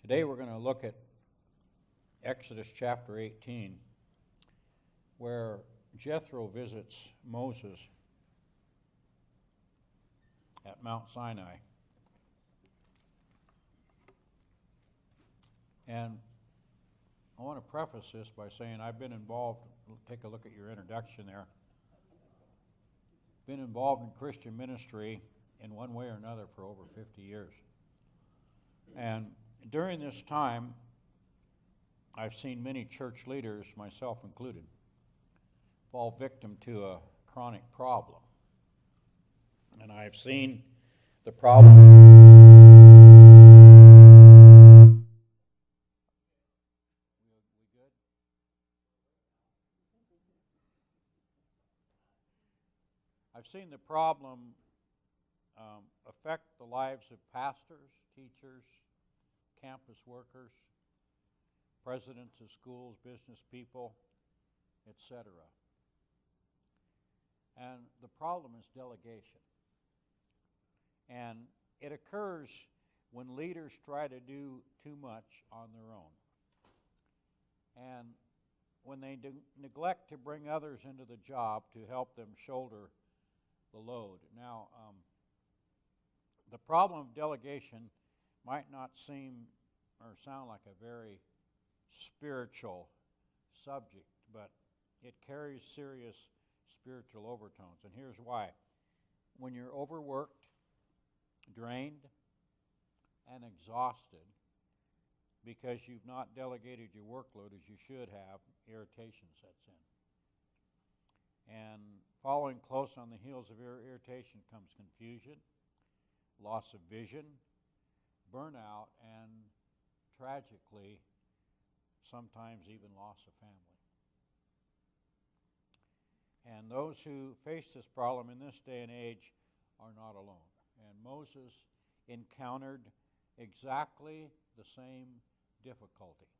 Today we're going to look at Exodus chapter 18, where Jethro visits Moses at Mount Sinai. And I want to preface this by saying I've been involved, take a look at your introduction there, been involved in Christian ministry in one way or another for over 50 years. And during this time, I've seen many church leaders, myself included, fall victim to a chronic problem. And I've seen the problem. We good? I've seen the problem affect the lives of pastors, teachers, campus workers, presidents of schools, business people, etc. And the problem is delegation. And it occurs when leaders try to do too much on their own. And when they neglect to bring others into the job to help them shoulder the load. Now, the problem of delegation might not seem or sound like a very spiritual subject, but it carries serious spiritual overtones. And here's why. When you're overworked, drained, and exhausted because you've not delegated your workload as you should have, irritation sets in. And following close on the heels of irritation comes confusion, loss of vision, burnout, and tragically, sometimes even loss of family. And those who face this problem in this day and age are not alone. And Moses encountered exactly the same difficulty.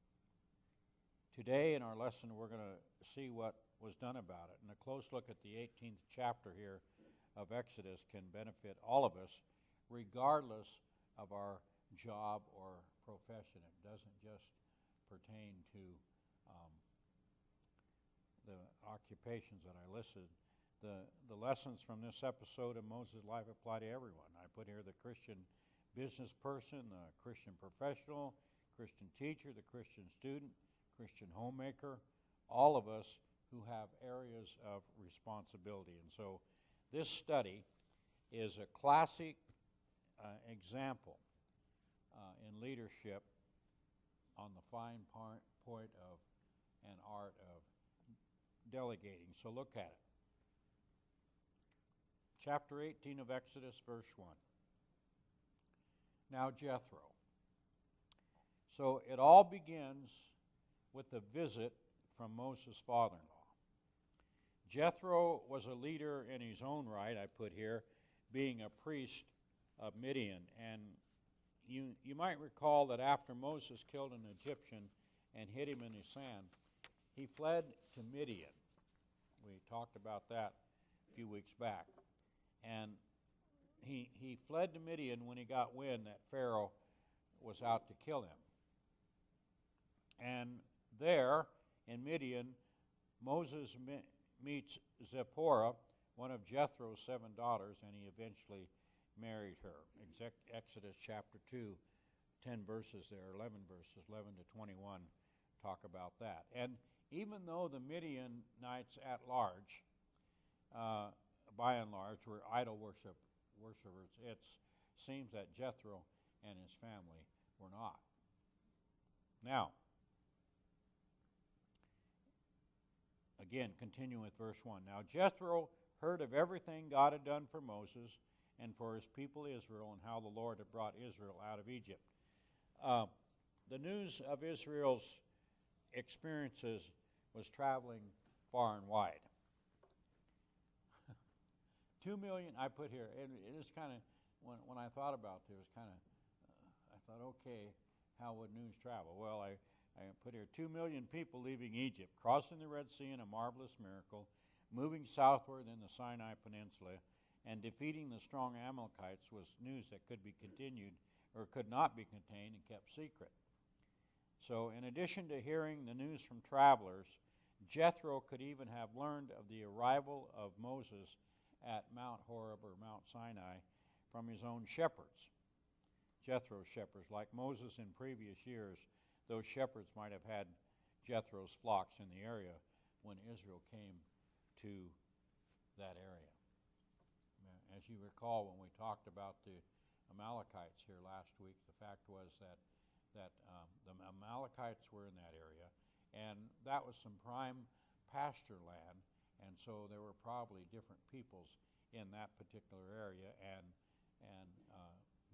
Today in our lesson, we're going to see what was done about it. And a close look at the 18th chapter here of Exodus can benefit all of us, regardless of our job or profession. It doesn't just pertain to the occupations that I listed. The lessons from this episode of Moses' life apply to everyone. I put here the Christian business person, the Christian professional, Christian teacher, the Christian student, Christian homemaker, all of us who have areas of responsibility. And so this study is a classic example in leadership on the fine point of and art of delegating. So look at it. Chapter 18 of Exodus, verse 1. Now Jethro. So it all begins with a visit from Moses' father-in-law. Jethro was a leader in his own right, I put here, being a priest of Midian. And you might recall that after Moses killed an Egyptian and hid him in his sand, he fled to Midian. We talked about that a few weeks back. And he fled to Midian when he got wind that Pharaoh was out to kill him. And there, in Midian, Moses meets Zipporah, one of Jethro's 7 daughters, and he eventually married her. Exodus chapter 2, 10 verses there, 11 verses, 11 to 21, talk about that. And even though the Midianites at large, by and large, were idol worshipers, it seems that Jethro and his family were not. Now, again, continuing with verse 1. Now Jethro heard of everything God had done for Moses and for his people Israel, and how the Lord had brought Israel out of Egypt. The news of Israel's experiences was traveling far and wide. 2 million, I put here, and it is kind of, when I thought about this, I thought, okay, how would news travel? Well, I put here 2 million people leaving Egypt, crossing the Red Sea in a marvelous miracle, moving southward in the Sinai Peninsula, and defeating the strong Amalekites was news that could be continued or could not be contained and kept secret. So in addition to hearing the news from travelers, Jethro could even have learned of the arrival of Moses at Mount Horeb or Mount Sinai from his own shepherds, Jethro's shepherds. Like Moses in previous years, those shepherds might have had Jethro's flocks in the area when Israel came to that area. As you recall, when we talked about the Amalekites here last week, the fact was that the Amalekites were in that area, and that was some prime pasture land, and so there were probably different peoples in that particular area, and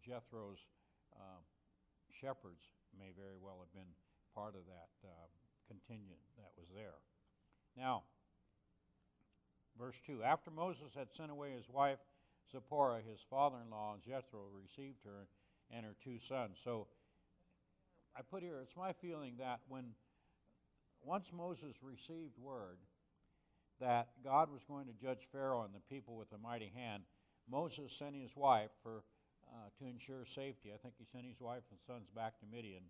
Jethro's shepherds may very well have been part of that contingent that was there. Now, verse 2, after Moses had sent away his wife Zipporah, his father-in-law Jethro received her and her 2 sons. So I put here, it's my feeling that once Moses received word that God was going to judge Pharaoh and the people with a mighty hand, Moses sent his wife to ensure safety. I think he sent his wife and sons back to Midian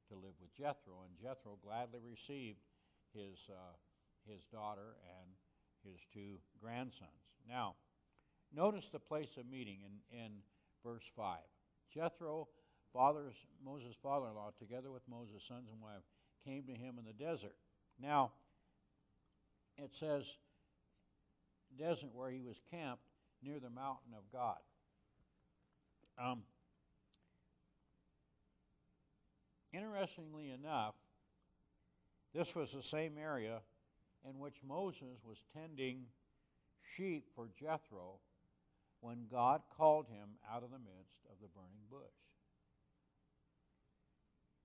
to live with Jethro, and Jethro gladly received his daughter and his 2 grandsons. Now, notice the place of meeting in verse 5. Jethro, Moses' father-in-law, together with Moses' sons and wife, came to him in the desert. Now, it says desert where he was camped near the mountain of God. Interestingly enough, this was the same area in which Moses was tending sheep for Jethro when God called him out of the midst of the burning bush.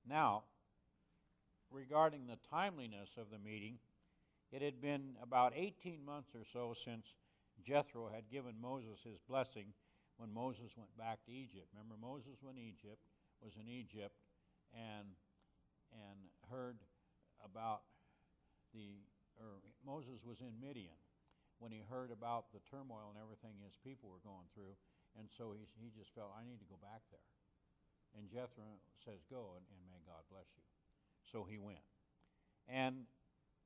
Now, regarding the timeliness of the meeting, it had been about 18 months or so since Jethro had given Moses his blessing when Moses went back to Egypt. Remember, Moses was in Egypt and heard about Moses was in Midian when he heard about the turmoil and everything his people were going through, and so he just felt, I need to go back there. And Jethro says, go, and may God bless you. So he went. And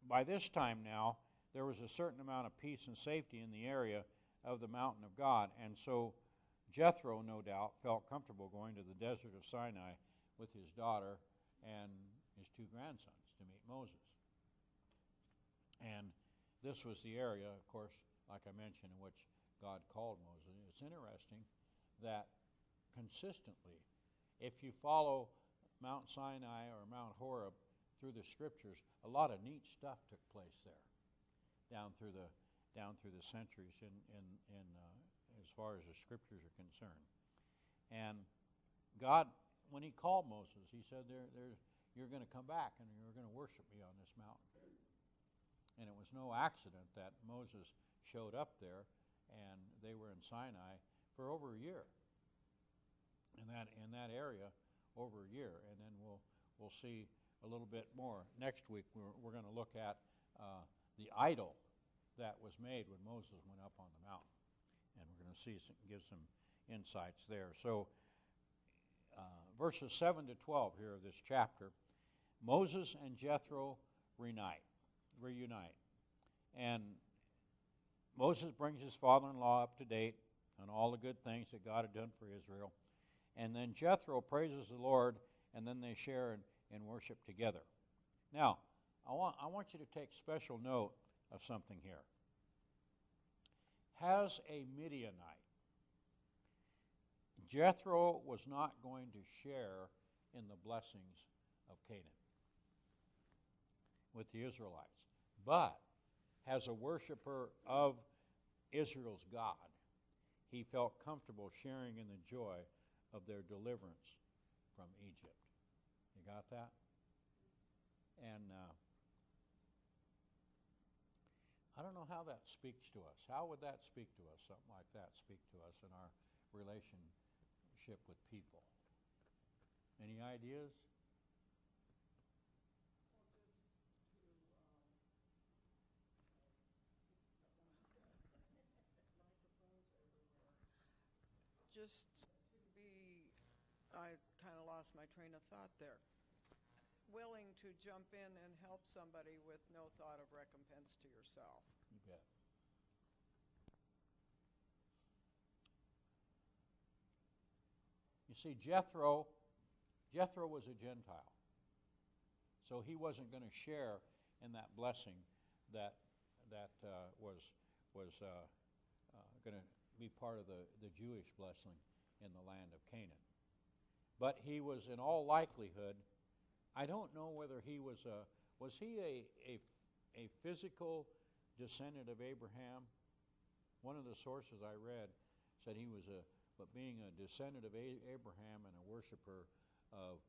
by this time now, there was a certain amount of peace and safety in the area of the mountain of God, and so Jethro, no doubt, felt comfortable going to the desert of Sinai with his daughter and his 2 grandsons to meet Moses. And this was the area, of course, like I mentioned, in which God called Moses. It's interesting that consistently, if you follow Mount Sinai or Mount Horeb through the Scriptures, a lot of neat stuff took place there, down through the centuries, in as far as the Scriptures are concerned. And God, when He called Moses, He said, "You're going to come back and you're going to worship me on this mountain." And it was no accident that Moses showed up there, and they were in Sinai for over a year. In that area, over a year, and then we'll see a little bit more next week. We're going to look at the idol that was made when Moses went up on the mountain, and we're going to give some insights there. So, verses 7 to 12 here of this chapter, Moses and Jethro reunite. And Moses brings his father-in-law up to date on all the good things that God had done for Israel. And then Jethro praises the Lord, and then they share in worship together. Now, I want you to take special note of something here. As a Midianite, Jethro was not going to share in the blessings of Canaan with the Israelites. But as a worshiper of Israel's God, he felt comfortable sharing in the joy of their deliverance from Egypt. You got that? And I don't know how that speaks to us. How would that speak to us, something like that speak to us in our relationship with people? Any ideas? Just to be, I kind of lost my train of thought there. Willing to jump in and help somebody with no thought of recompense to yourself. You bet. You see, Jethro was a Gentile. So he wasn't going to share in that blessing that was going to be part of the Jewish blessing in the land of Canaan. But he was, in all likelihood, I don't know whether he was a physical descendant of Abraham? One of the sources I read said he was but being a descendant of Abraham and a worshiper of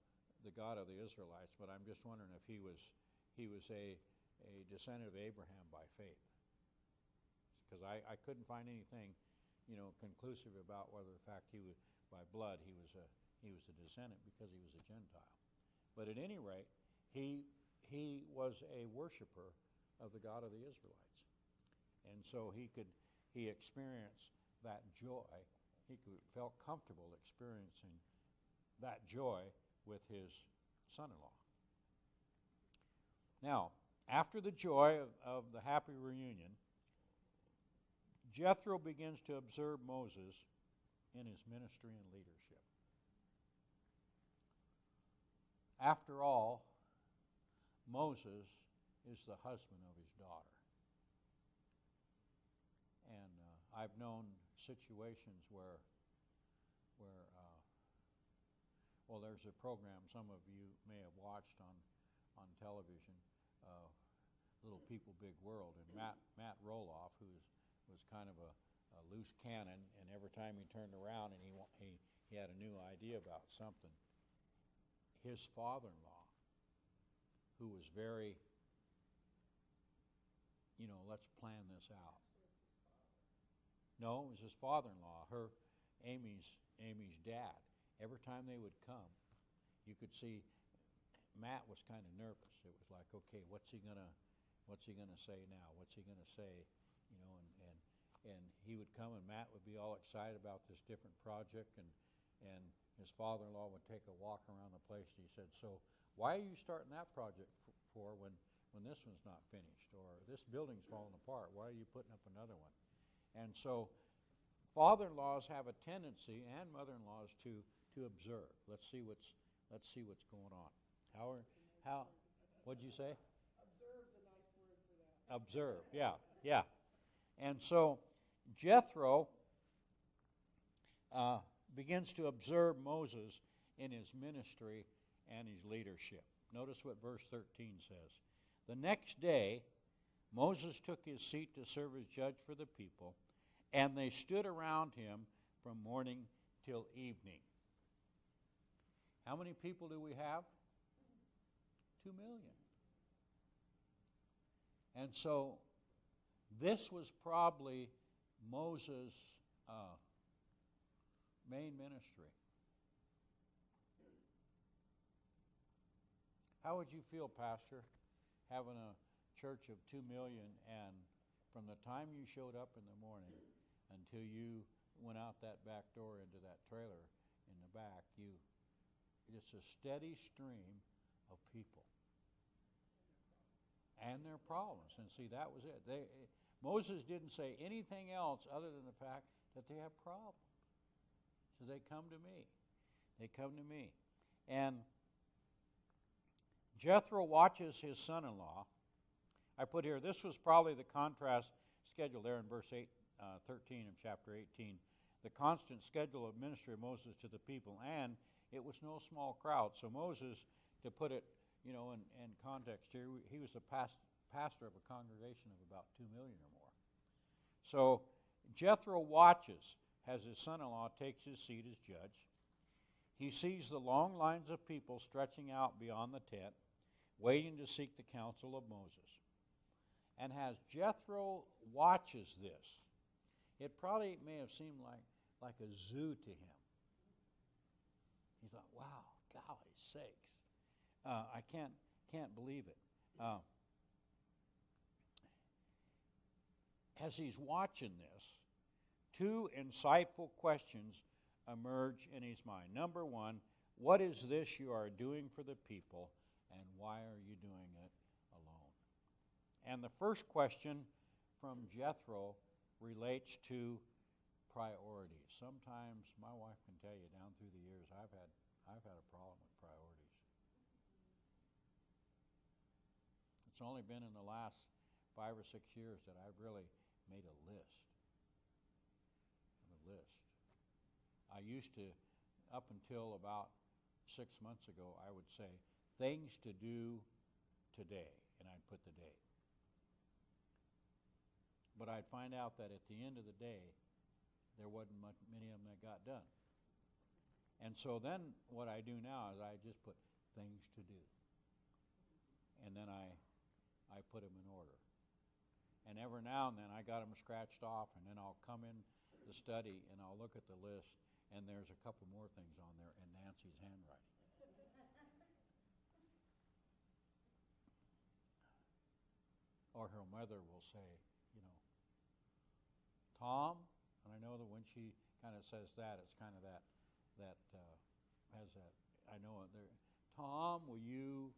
the God of the Israelites. But I'm just wondering if he was a descendant of Abraham by faith, because I couldn't find anything, conclusive about whether the fact he was by blood he was a descendant because he was a Gentile. But at any rate, he was a worshiper of the God of the Israelites, and so he experienced that joy. He felt comfortable experiencing that joy with his son-in-law. Now, after the joy of the happy reunion, Jethro begins to observe Moses in his ministry and leadership. After all, Moses is the husband of his daughter. And I've known situations where there's a program some of you may have watched on television, Little People, Big World, and Matt Roloff, who was kind of a loose cannon, and every time he turned around and he had a new idea about something, his father-in-law, who was very, let's plan this out. No, it was his father-in-law, Amy's dad. Every time they would come, you could see Matt was kind of nervous. It was like, okay, what's he gonna say now? What's he gonna say? And he would come, and Matt would be all excited about this different project, and his father-in-law would take a walk around the place, and he said, so why are you starting that project for when this one's not finished, or this building's falling apart? Why are you putting up another one? And so father-in-laws have a tendency, and mother-in-laws, to observe. Let's see what's going on. What'd you say? Observe's a nice word for that. Observe, yeah. And so Jethro begins to observe Moses in his ministry and his leadership. Notice what verse 13 says. The next day, Moses took his seat to serve as judge for the people, and they stood around him from morning till evening. How many people do we have? 2 million. And so this was probably Moses' main ministry. How would you feel, Pastor, having a church of 2 million, and from the time you showed up in the morning until you went out that back door into that trailer in the back, it's a steady stream of people and their problems. And see, that was it. Moses didn't say anything else other than the fact that they have problems. So they come to me. They come to me. And Jethro watches his son-in-law. I put here, this was probably the contrast schedule there in verse 13 of chapter 18. The constant schedule of ministry of Moses to the people, and it was no small crowd. So Moses, to put it, in context here, he was a pastor of a congregation of about 2 million or more. So Jethro watches as his son-in-law takes his seat as judge. He sees the long lines of people stretching out beyond the tent, waiting to seek the counsel of Moses. And as Jethro watches this, it probably may have seemed like a zoo to him. He thought, wow, golly sakes. I can't believe it. As he's watching this, two insightful questions emerge in his mind. Number one, what is this you are doing for the people? and why are you doing it alone? And the first question from Jethro relates to priorities. Sometimes my wife can tell you down through the years I've had a problem with priorities. It's only been in the last 5 or 6 years that I've really made a list. I used to, up until about 6 months ago, I would say, things to do today, and I'd put the date. But I'd find out that at the end of the day, there wasn't many of them that got done. And so then what I do now is I just put things to do. And then I put them in order. And every now and then I got them scratched off, and then I'll come in the study and I'll look at the list, and there's a couple more things on there in Nancy's handwriting. Or her mother will say, Tom, and I know that when she kind of says that, it's kind of that has that, I know it there. Tom, will you?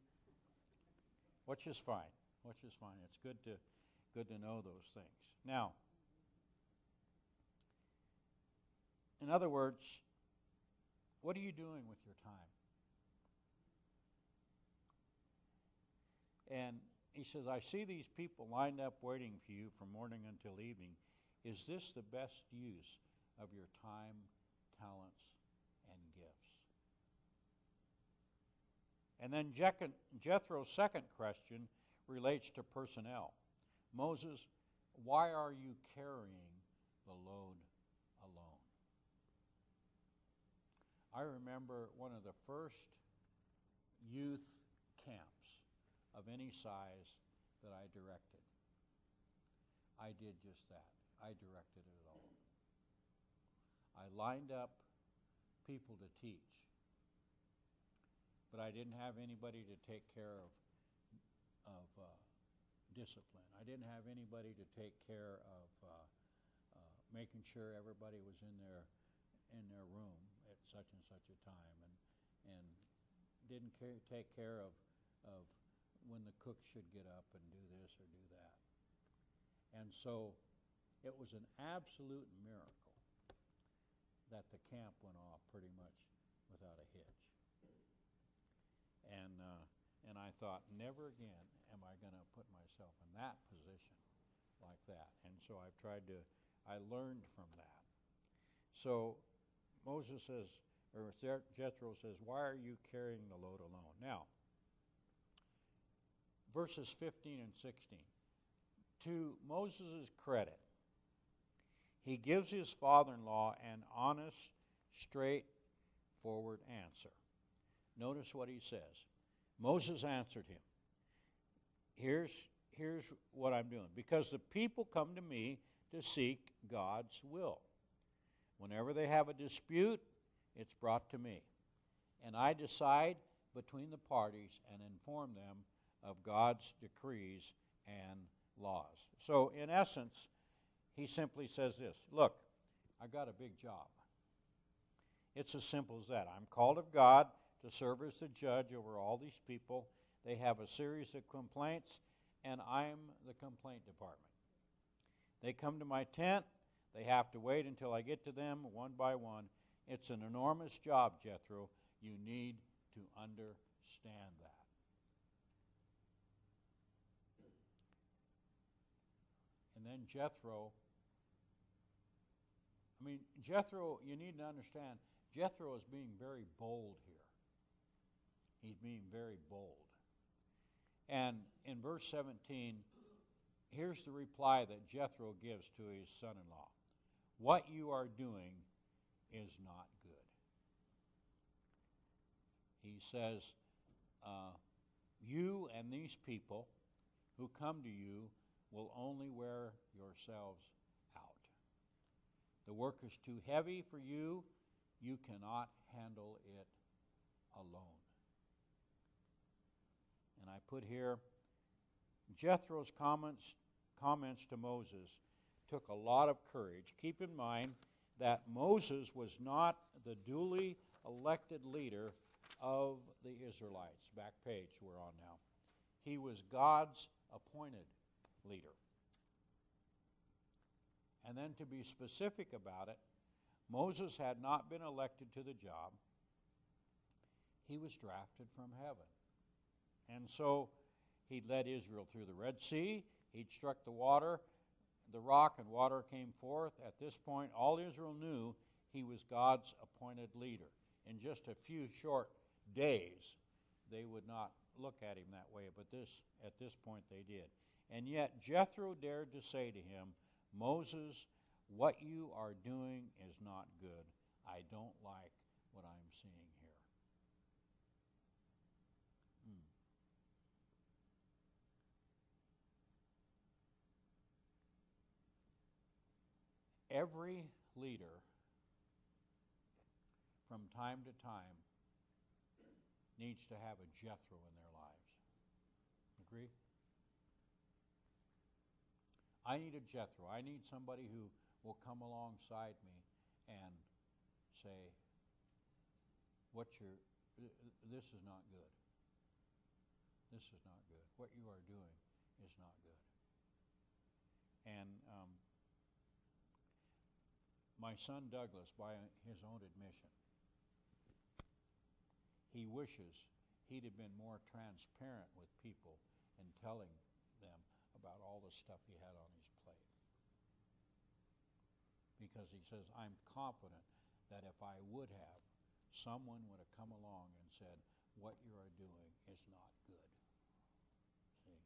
Which is fine. It's good to know those things. Now, in other words, what are you doing with your time? And he says, I see these people lined up waiting for you from morning until evening. Is this the best use of your time, talents, and gifts? And then Jethro's second question relates to personnel. Moses, why are you carrying the load alone? I remember one of the first youth camps of any size that I directed. I did just that. I directed it all. I lined up people to teach, but I didn't have anybody to take care of discipline. I didn't have anybody to take care of making sure everybody was in their room at such and such a time, and didn't take care of when the cook should get up and do this or do that. And so it was an absolute miracle that the camp went off pretty much without a hitch. And I thought, never again am I going to put myself in that position like that. And so I learned from that. So Moses says, or Jethro says, why are you carrying the load alone? Now, verses 15 and 16. To Moses' credit, he gives his father-in-law an honest, straightforward answer. Notice what he says. Moses answered him, here's what I'm doing. Because the people come to me to seek God's will. Whenever they have a dispute, it's brought to me. And I decide between the parties and inform them of God's decrees and laws. So, in essence, he simply says this, look, I got a big job. It's as simple as that. I'm called of God to serve as the judge over all these people. They have a series of complaints, and I'm the complaint department. They come to my tent. They have to wait until I get to them one by one. It's an enormous job, Jethro. You need to understand that. And then Jethro, you need to understand, Jethro is being very bold here. He's being very bold. And in verse 17, here's the reply that Jethro gives to his son-in-law. What you are doing is not good. He says, you and these people who come to you will only wear yourselves out. The work is too heavy for you. You cannot handle it alone. And I put here, Jethro's comments to Moses took a lot of courage. Keep in mind that Moses was not the duly elected leader of the Israelites. Back page we're on now. He was God's appointed leader. And then to be specific about it, Moses had not been elected to the job. He was drafted from heaven. And so he'd led Israel through the Red Sea. He'd struck the rock, and water came forth. At this point, all Israel knew he was God's appointed leader. In just a few short days, they would not look at him that way, but at this point they did. And yet Jethro dared to say to him, Moses, what you are doing is not good. I don't like what I'm seeing here. Every leader from time to time needs to have a Jethro in their lives. Agree? I need a Jethro. I need somebody who will come alongside me and say, this is not good. This is not good. What you are doing is not good. And my son Douglas, by his own admission, he wishes he'd have been more transparent with people in telling them about all the stuff he had on his plate. Because he says, I'm confident that if I would have, someone would have come along and said, what you are doing is not good. See?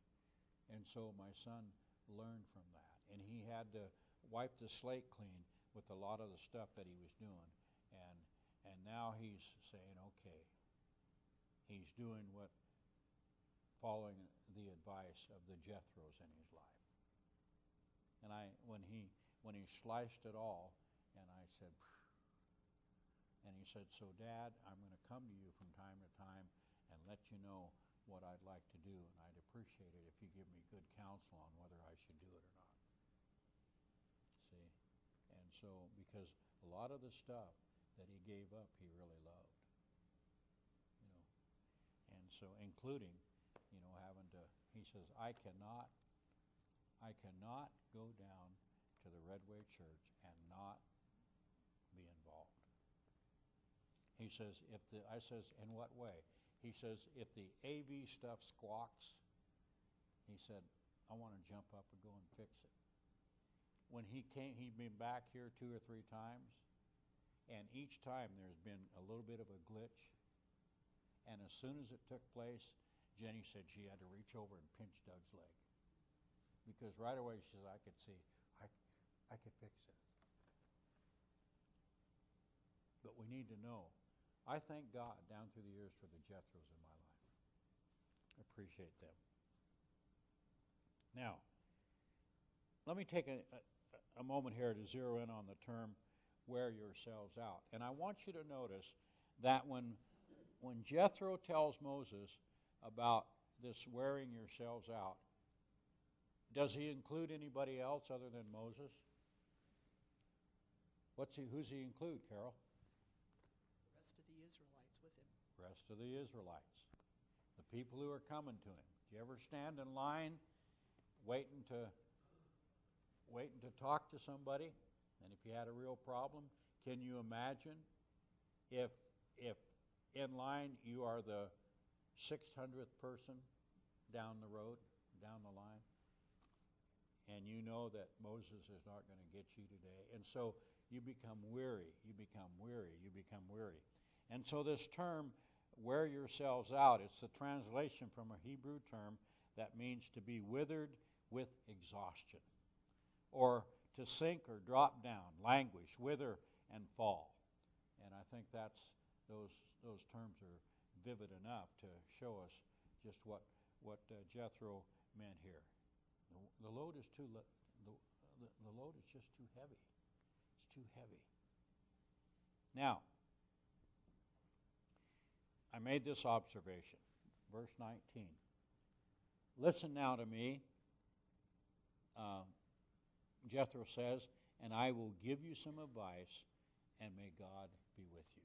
And so my son learned from that. And he had to wipe the slate clean with a lot of the stuff that he was doing. And now he's saying, okay, he's doing following the advice of the Jethros in his life. And when he sliced it all, and I said, and he said, so Dad, I'm going to come to you from time to time and let you know what I'd like to do, and I'd appreciate it if you give me good counsel on whether I should do it or not. See? And so, because a lot of the stuff that he gave up, he really loved. And so, including, having to, he says, I cannot go down to the Redway Church and not be involved. He says, I says, in what way? He says, if the AV stuff squawks, he said, I want to jump up and go and fix it. When he came, he'd been back here 2 or 3 times, and each time there's been a little bit of a glitch. And as soon as it took place, Jenny said she had to reach over and pinch Doug's leg. Because right away she said, I could see, I could fix it. But we need to know. I thank God down through the years for the Jethros in my life. I appreciate them. Now, let me take a moment here to zero in on the term, wear yourselves out. And I want you to notice that when Jethro tells Moses about this wearing yourselves out, does he include anybody else other than Moses? Who's he include, Carol? The rest of the Israelites with him. Rest of the Israelites. The people who are coming to him. Do you ever stand in line waiting to talk to somebody? And if you had a real problem, can you imagine if in line you are the 600th person down the road, down the line, and you know that Moses is not going to get you today. And so you become weary, you become weary, you become weary. And so this term, wear yourselves out, it's the translation from a Hebrew term that means to be withered with exhaustion, or to sink or drop down, languish, wither, and fall. And I think those terms are vivid enough to show us just what Jethro meant here. The load is the load is just too heavy. It's too heavy. Now, I made this observation, verse 19. Listen now to me, Jethro says, and I will give you some advice, and may God be with you.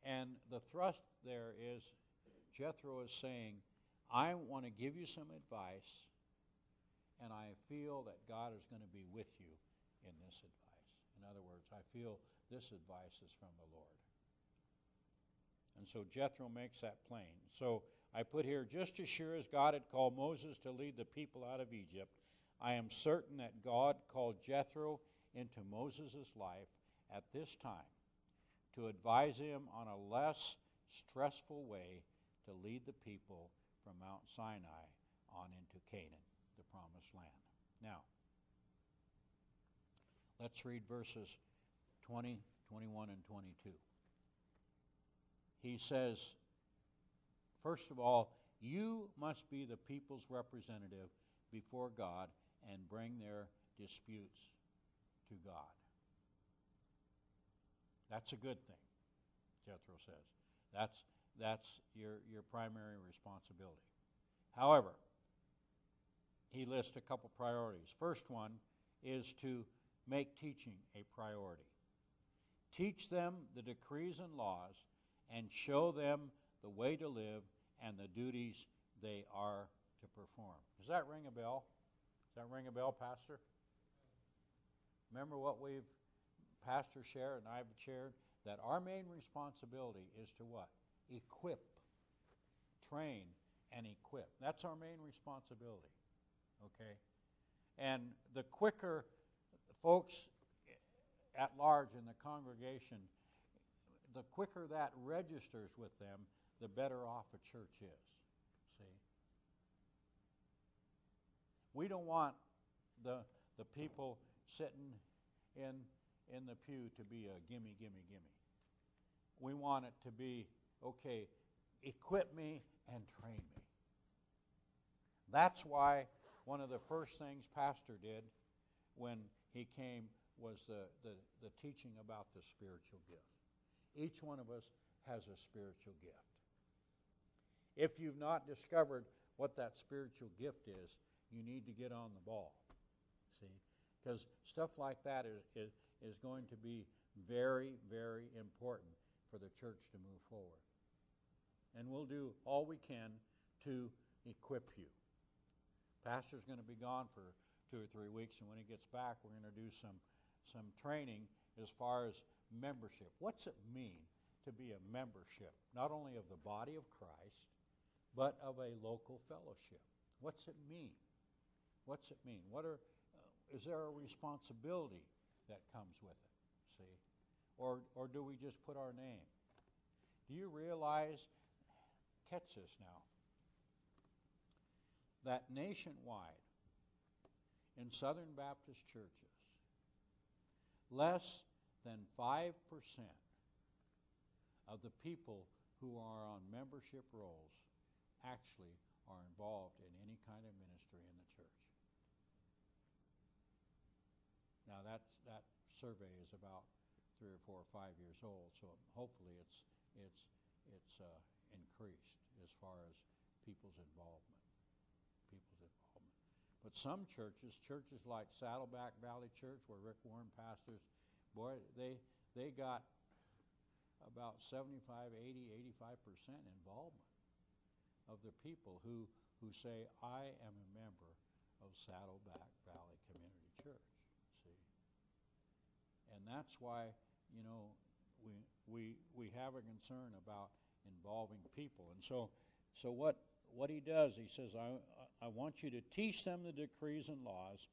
And the thrust there is Jethro is saying, I want to give you some advice, and I feel that God is going to be with you in this advice. In other words, I feel this advice is from the Lord. And so Jethro makes that plain. So I put here, just as sure as God had called Moses to lead the people out of Egypt, I am certain that God called Jethro into Moses' life at this time to advise him on a less stressful way to lead the people from Mount Sinai on into Canaan, the promised land. Now, let's read verses 20, 21, and 22. He says, first of all, you must be the people's representative before God and bring their disputes to God. That's a good thing, Jethro says. That's your primary responsibility. However, he lists a couple priorities. First one is to make teaching a priority. Teach them the decrees and laws and show them the way to live and the duties they are to perform. Does that ring a bell? Does that ring a bell, Pastor? Remember what Pastor shared and I've shared? That our main responsibility is to what? Equip, train, and equip. That's our main responsibility, okay? And the quicker folks at large in the congregation, the quicker that registers with them, the better off a church is, see? We don't want the people sitting in the pew to be a gimme, gimme, gimme. We want it to be, okay, equip me and train me. That's why one of the first things Pastor did when he came was the teaching about the spiritual gift. Each one of us has a spiritual gift. If you've not discovered what that spiritual gift is, you need to get on the ball, see? Because stuff like that is going to be very, very important for the church to move forward. And we'll do all we can to equip you. Pastor's going to be gone for 2 or 3 weeks, and when he gets back, we're going to do some training as far as membership. What's it mean to be a membership, not only of the body of Christ, but of a local fellowship? What's it mean? What's it mean? Is there a responsibility that comes with it? See? Or do we just put our name? Do you realize, catch this now, that nationwide in Southern Baptist churches, less than 5% of the people who are on membership rolls actually are involved in any kind of ministry in the church. Now that survey is about 3 or 4 or 5 years old, so hopefully it's increased as far as people's involvement. But some churches like Saddleback Valley Church, where Rick Warren pastors, boy, they got about 75, 80, 85% involvement of the people who say, I am a member of Saddleback Valley Community Church. See? And that's why, we have a concern about involving people. And so what he does, he says, I want you to teach them the decrees and laws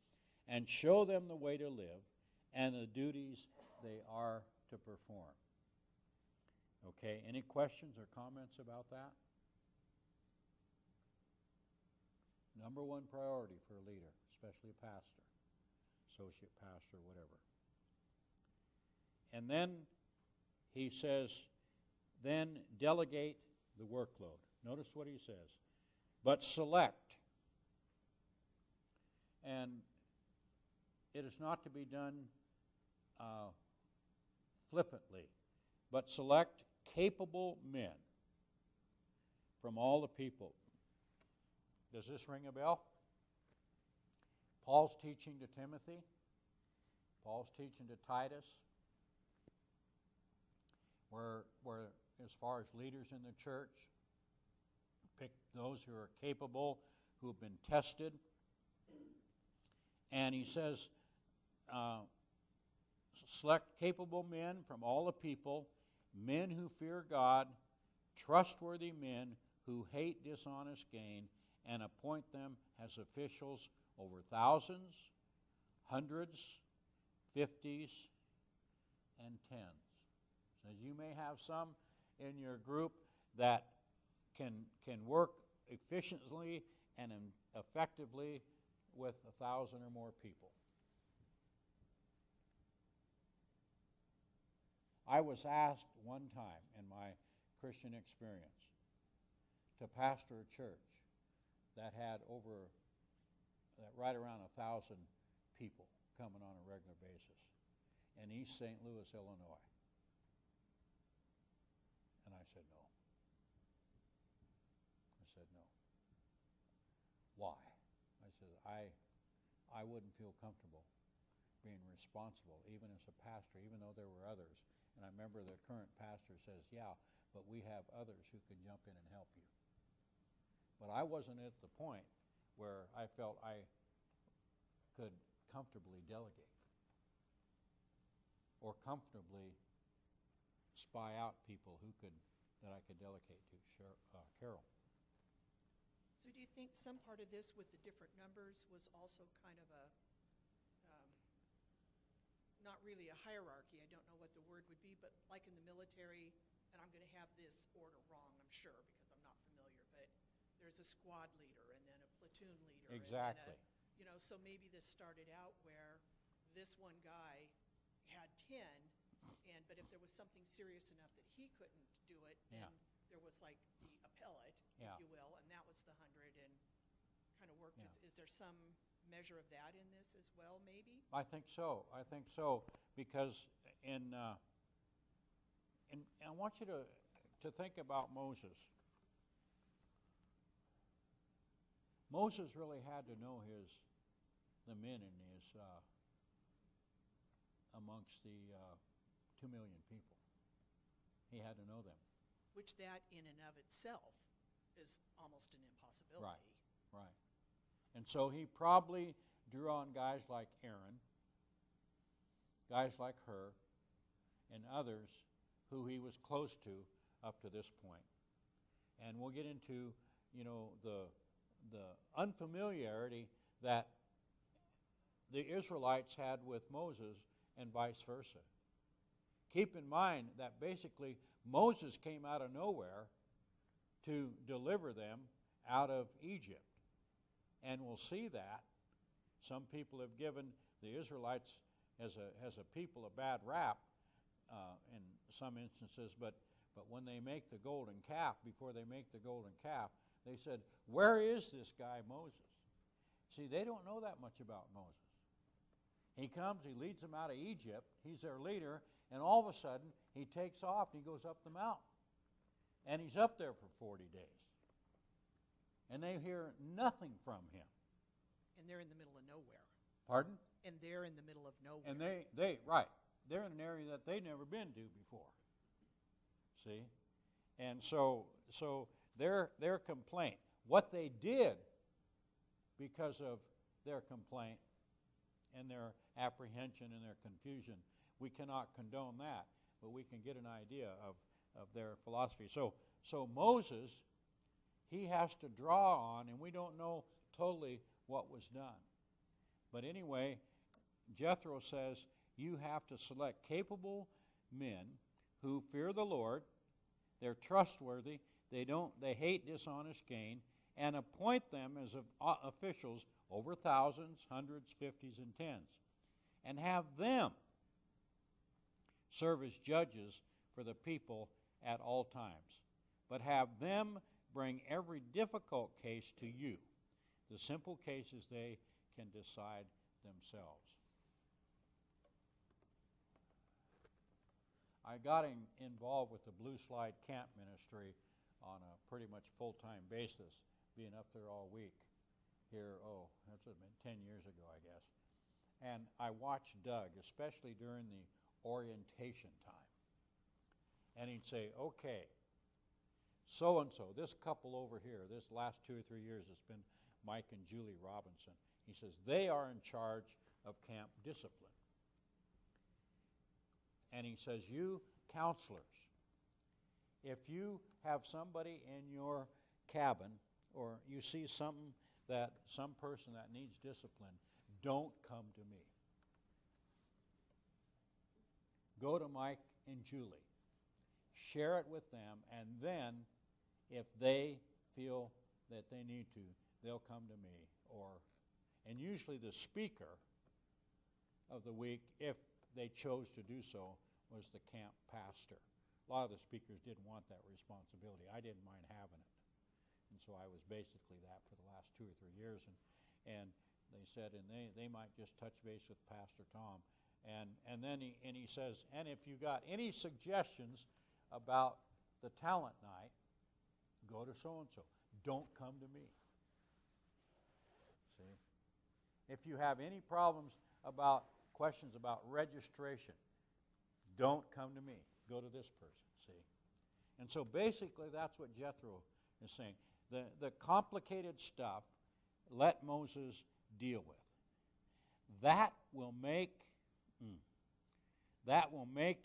and show them the way to live and the duties they are to perform. Okay, any questions or comments about that? Number one priority for a leader, especially a pastor, associate pastor, whatever. And then he says, then delegate the workload. Notice what he says. But select. And it is not to be done flippantly, but select capable men from all the people. Does this ring a bell? Paul's teaching to Timothy. Paul's teaching to Titus. Where as far as leaders in the church. Pick those who are capable, who have been tested. And he says, select capable men from all the people, men who fear God, trustworthy men who hate dishonest gain, and appoint them as officials over thousands, hundreds, fifties, and tens. Says you may have some in your group that can work efficiently and effectively with 1,000 or more people. I was asked one time in my Christian experience to pastor a church that had right around 1,000 people coming on a regular basis in East St. Louis, Illinois. And I said no. I said no. Why? I said I wouldn't feel comfortable being responsible, even as a pastor, even though there were others. And I remember the current pastor says, yeah, but we have others who can jump in and help you. But I wasn't at the point where I felt I could comfortably delegate or comfortably spy out people that I could delegate to. Carol. So do you think some part of this with the different numbers was also kind of a, not really a hierarchy, I don't know what the word would be, but like in the military, and I'm going to have this order wrong, I'm sure, because I'm not familiar, but there's a squad leader and then a platoon leader. Exactly. And then so maybe this started out where this one guy had 10, but if there was something serious enough that he couldn't do it, then there was like the appellate, if you will, and that was the 100 and kind of worked. Is there some measure of that in this as well, maybe? I think so, because I want you to think about Moses. Moses really had to know the men in his amongst the 2 million people. He had to know them. Which that in and of itself is almost an impossibility. Right. And so he probably drew on guys like Aaron, guys like Hur, and others who he was close to up to this point. And we'll get into, the unfamiliarity that the Israelites had with Moses and vice versa. Keep in mind that basically Moses came out of nowhere to deliver them out of Egypt. And we'll see that. Some people have given the Israelites as a people a bad rap in some instances, but when they make the golden calf, before they make the golden calf, they said, where is this guy Moses? See, they don't know that much about Moses. He comes, he leads them out of Egypt, he's their leader, and all of a sudden he takes off and he goes up the mountain. And he's up there for 40 days. And they hear nothing from him. And they're in the middle of nowhere. Pardon? And they're in the middle of nowhere. And they're in an area that they've never been to before. See? And so their complaint, what they did because of their complaint and their apprehension and their confusion, we cannot condone that, but we can get an idea of their philosophy. So Moses, he has to draw on, and we don't know totally what was done. But anyway, Jethro says you have to select capable men who fear the Lord, they're trustworthy, they hate dishonest gain, and appoint them as officials over thousands, hundreds, fifties, and tens, and have them serve as judges for the people at all times, but have them bring every difficult case to you. The simple cases they can decide themselves. I got involved with the Blue Slide Camp Ministry on a pretty much full-time basis, being up there all week here, that's been 10 years ago, I guess. And I watched Doug, especially during the orientation time. And he'd say, okay, so-and-so, this couple over here, this last 2 or 3 years, it's been Mike and Julie Robinson. He says, they are in charge of camp discipline. And he says, you counselors, if you have somebody in your cabin or you see some person that needs discipline, don't come to me. Go to Mike and Julie. Share it with them, and then if they feel that they need to, they'll come to me. And usually the speaker of the week, if they chose to do so, was the camp pastor. A lot of the speakers didn't want that responsibility. I didn't mind having it. And so I was basically that for the last 2 or 3 years. And they said, and they might just touch base with Pastor Tom. And then he says, and if you got any suggestions about the talent night, go to so-and-so. Don't come to me. See? If you have any problems about questions about registration, don't come to me. Go to this person, see? And so basically that's what Jethro is saying. The complicated stuff, let Moses deal with. That will make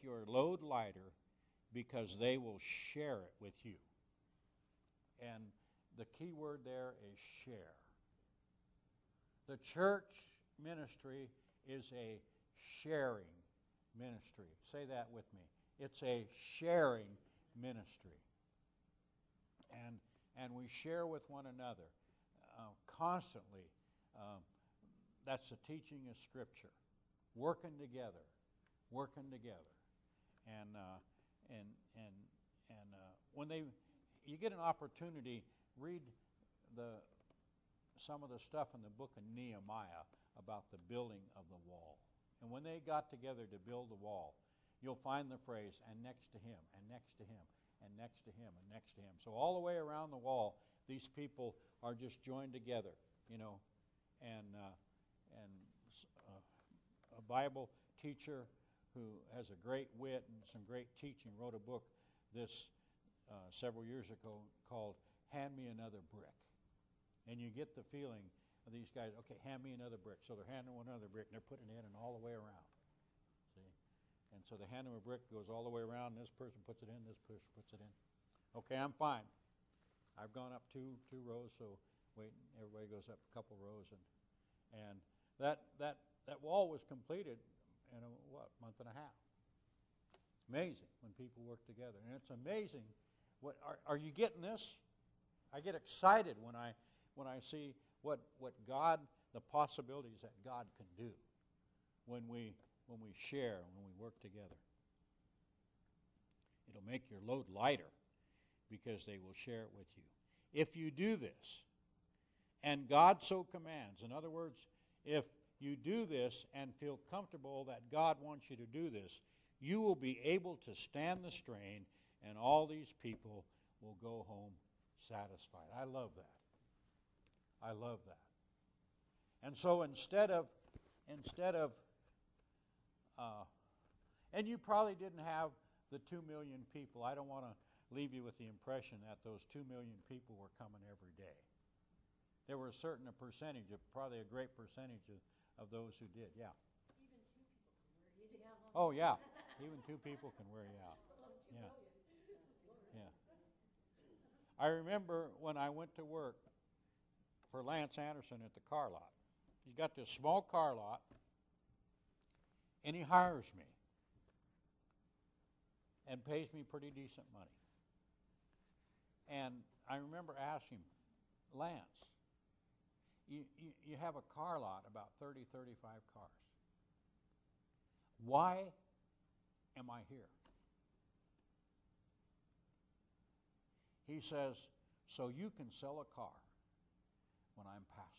your load lighter because they will share it with you. And the key word there is share. The church ministry is a sharing ministry. Say that with me. It's a sharing ministry. And we share with one another constantly. That's the teaching of Scripture. Working together. And when you get an opportunity, read some of the stuff in the book of Nehemiah about the building of the wall. And when they got together to build the wall, you'll find the phrase, and next to him, and next to him, and next to him, and next to him. So all the way around the wall, these people are just joined together, and a Bible teacher who has a great wit and some great teaching wrote a book several years ago called Hand Me Another Brick. And you get the feeling of these guys, okay, hand me another brick. So they're handing one another brick, and they're putting it in and all the way around. See? And so they hand them a brick, goes all the way around, and this person puts it in, this person puts it in. Okay, I'm fine. I've gone up two rows, so wait, everybody goes up a couple rows. And that wall was completed in month and a half. Amazing when people work together. And it's amazing. Are you getting this? I get excited when I see what God, the possibilities that God can do when we share, when we work together. It'll make your load lighter because they will share it with you. If you do this, and God so commands, in other words, if you do this and feel comfortable that God wants you to do this, you will be able to stand the strain, and all these people will go home satisfied. I love that. I love that. And so instead of, and you probably didn't have the 2 million people. I don't want to leave you with the impression that those 2 million people were coming every day. There were a certain percentage, probably a great percentage of those who did, yeah. Even 2 people can wear you down. Oh, yeah. Even 2 people can wear you out. Yeah. Yeah. I remember when I went to work for Lance Anderson at the car lot. He's got this small car lot, and he hires me and pays me pretty decent money. And I remember asking him, Lance, you have a car lot, about 30, 35 cars. Why am I here? He says, so you can sell a car when I'm pastoring.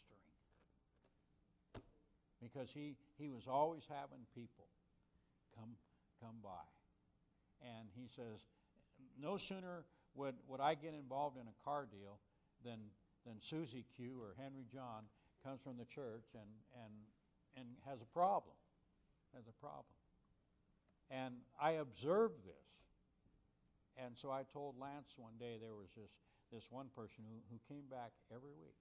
Because he was always having people come by. And he says, no sooner would I get involved in a car deal than Susie Q or Henry John comes from the church and has a problem. And I observed this. And so I told Lance one day there was this one person who came back every week.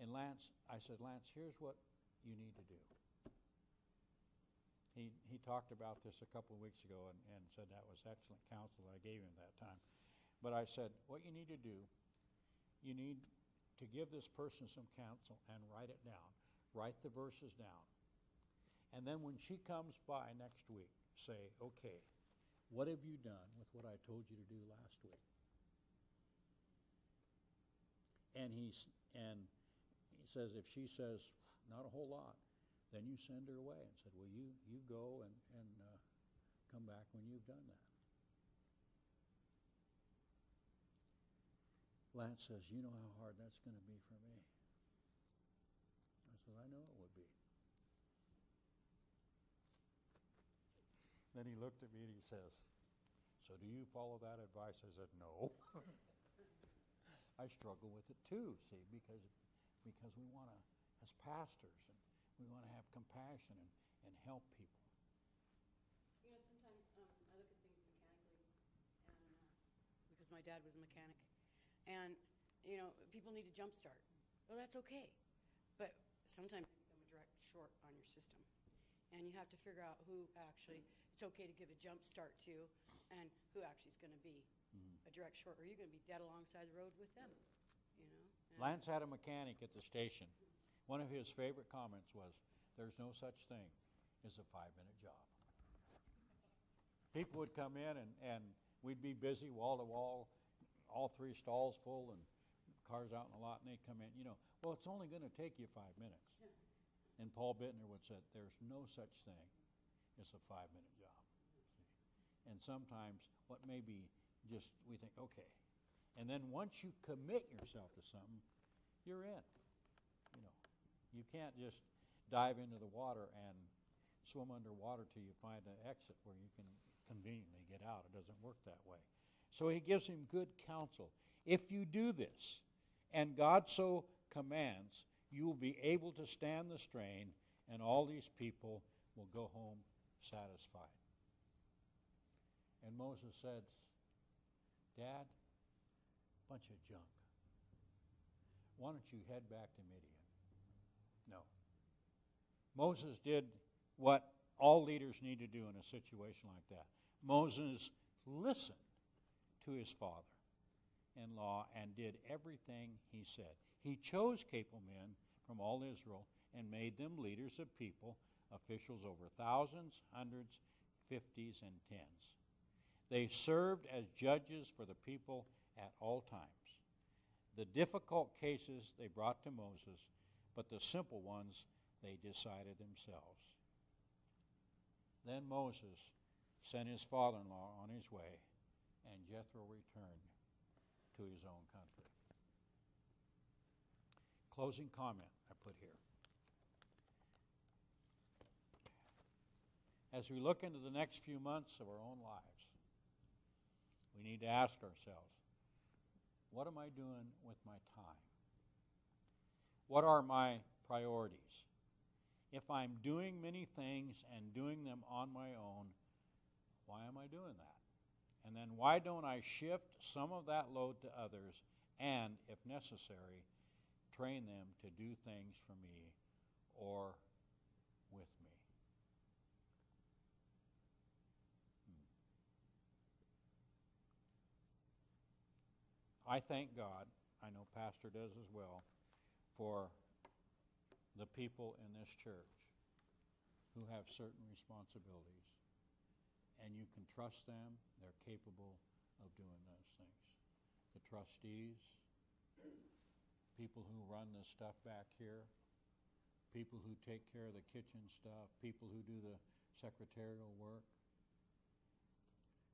And I said, Lance, here's what you need to do. He talked about this a couple of weeks ago and said that was excellent counsel I gave him that time. But I said, what you need to do, you need to give this person some counsel and write it down. Write the verses down. And then when she comes by next week, say, okay, what have you done with what I told you to do last week? And he says, if she says, not a whole lot, then you send her away and said, well, you go and come back when you've done that. Lance says, you know how hard that's going to be for me. I said, I know it would be. Then he looked at me and he says, so do you follow that advice? I said, no. I struggle with it too, see, because we want to, as pastors, and we want to have compassion and help people. You know, sometimes I look at things mechanically, and because my dad was a mechanic, and you know, people need a jump start. Well, that's okay, but sometimes you become a direct short on your system, and you have to figure out who actually it's okay to give a jump start to, and who actually is going to be a direct short, or you're going to be dead alongside the road with them. You know. Lance had a mechanic at the station. One of his favorite comments was, there's no such thing as a 5-minute job. People would come in and we'd be busy wall to wall, all 3 stalls full and cars out in the lot, and they'd come in, well, it's only going to take you 5 minutes. And Paul Bittner would say, there's no such thing as a 5-minute job. And sometimes what may be just, we think, okay. And then once you commit yourself to something, you're in. You can't just dive into the water and swim underwater till you find an exit where you can conveniently get out. It doesn't work that way. So he gives him good counsel. If you do this, and God so commands, you will be able to stand the strain, and all these people will go home satisfied. And Moses said, Dad, bunch of junk. Why don't you head back to Midian? No. Moses did what all leaders need to do in a situation like that. Moses listened to his father-in-law and did everything he said. He chose capable men from all Israel and made them leaders of people, officials over thousands, hundreds, 50s, and 10s. They served as judges for the people at all times. The difficult cases they brought to Moses, but the simple ones they decided themselves. Then Moses sent his father-in-law on his way, and Jethro returned to his own country. Closing comment I put here. As we look into the next few months of our own lives, we need to ask ourselves, what am I doing with my time? What are my priorities? If I'm doing many things and doing them on my own, why am I doing that? And then why don't I shift some of that load to others and, if necessary, train them to do things for me or with me? I thank God, I know Pastor does as well, for the people in this church who have certain responsibilities. And you can trust them. They're capable of doing those things. The trustees, people who run the stuff back here, people who take care of the kitchen stuff, people who do the secretarial work,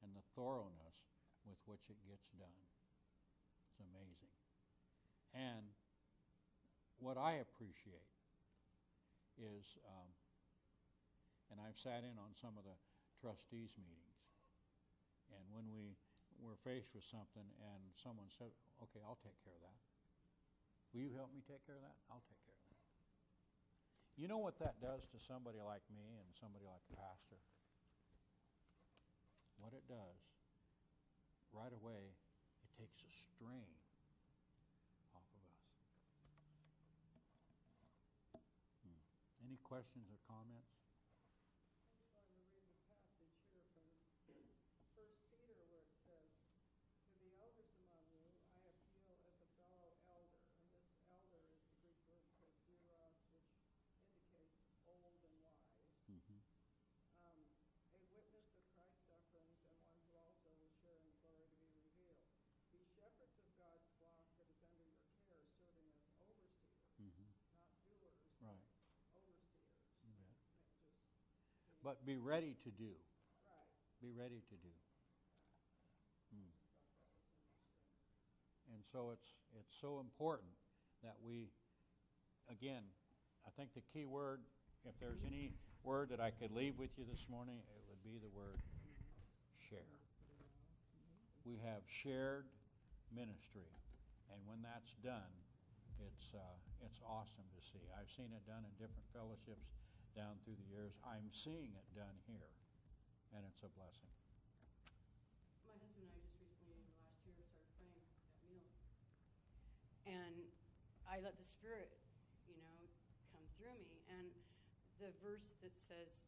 and the thoroughness with which it gets done. It's amazing. And what I appreciate is, and I've sat in on some of the trustees' meetings, and when we were faced with something and someone said, okay, I'll take care of that. Will you help me take care of that? I'll take care of that. You know what that does to somebody like me and somebody like the pastor? What it does right away, it takes a strain off of us. Any questions or comments? I just wanted to read the passage here from 1 Peter where it says, "To the elders among you I appeal as a fellow elder," and this elder is the Greek word presbyteros, which indicates old and wise. Mm-hmm. A witness of Christ's sufferings and one who also will share in the glory to be revealed. Be shepherds of God's flock that is under your care, serving as overseers, Mm-hmm. not doers, Right. but overseers. You bet. Just But be ready to do. right. Be ready to do. Mm. Just thought that was interesting. And so it's so important that we, again, I think the key word, if there's any word that I could leave with you this morning, it would be the word share. We have shared ministry, and when that's done, it's awesome to see. I've seen it done in different fellowships down through the years. I'm seeing it done here, and it's a blessing. My husband and I just recently, in the last year, started praying at meals. And I let the Spirit, come through me. And the verse that says,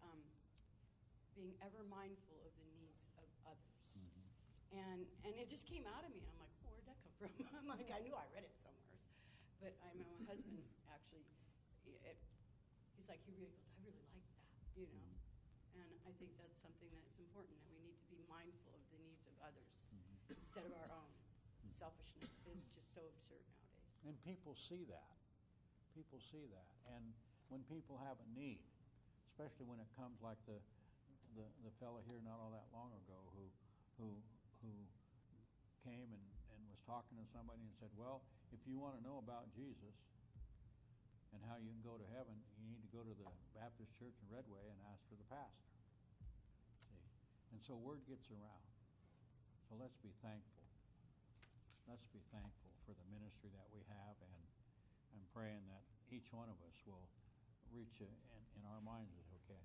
being ever mindful of the needs of others. Mm-hmm. And it just came out of me. And I'm like, oh, where'd that come from? I'm like, I knew I read it somewhere. But my husband actually, he's like, he really goes, I really like that, Mm-hmm. And I think that's something that's important, that we need to be mindful of the needs of others Mm-hmm. instead of our own. Selfishness is just so absurd nowadays. And people see that. People see that. And when people have a need, especially when it comes like the fellow here not all that long ago who came and was talking to somebody and said, well, if you want to know about Jesus and how you can go to heaven, you need to go to the Baptist Church in Redway and ask for the pastor. See? And so word gets around. So let's be thankful. Let's be thankful for the ministry that we have, and I'm praying that each one of us will reach in our minds is okay.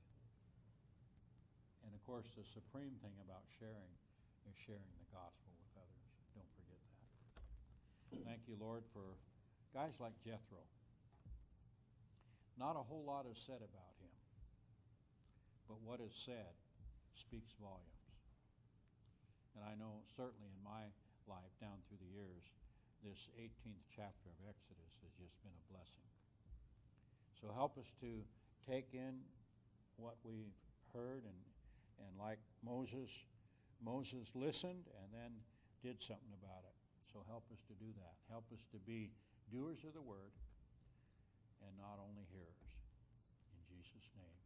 And of course, the supreme thing about sharing is sharing the gospel with others. Don't forget that. Thank you, Lord, for guys like Jethro. Not a whole lot is said about him, but what is said speaks volumes. And I know certainly in my life down through the years, this 18th chapter of Exodus has just been a blessing. So help us to take in what we've heard, and like Moses listened and then did something about it. So help us to do that. Help us to be doers of the word and not only hearers. In Jesus' name.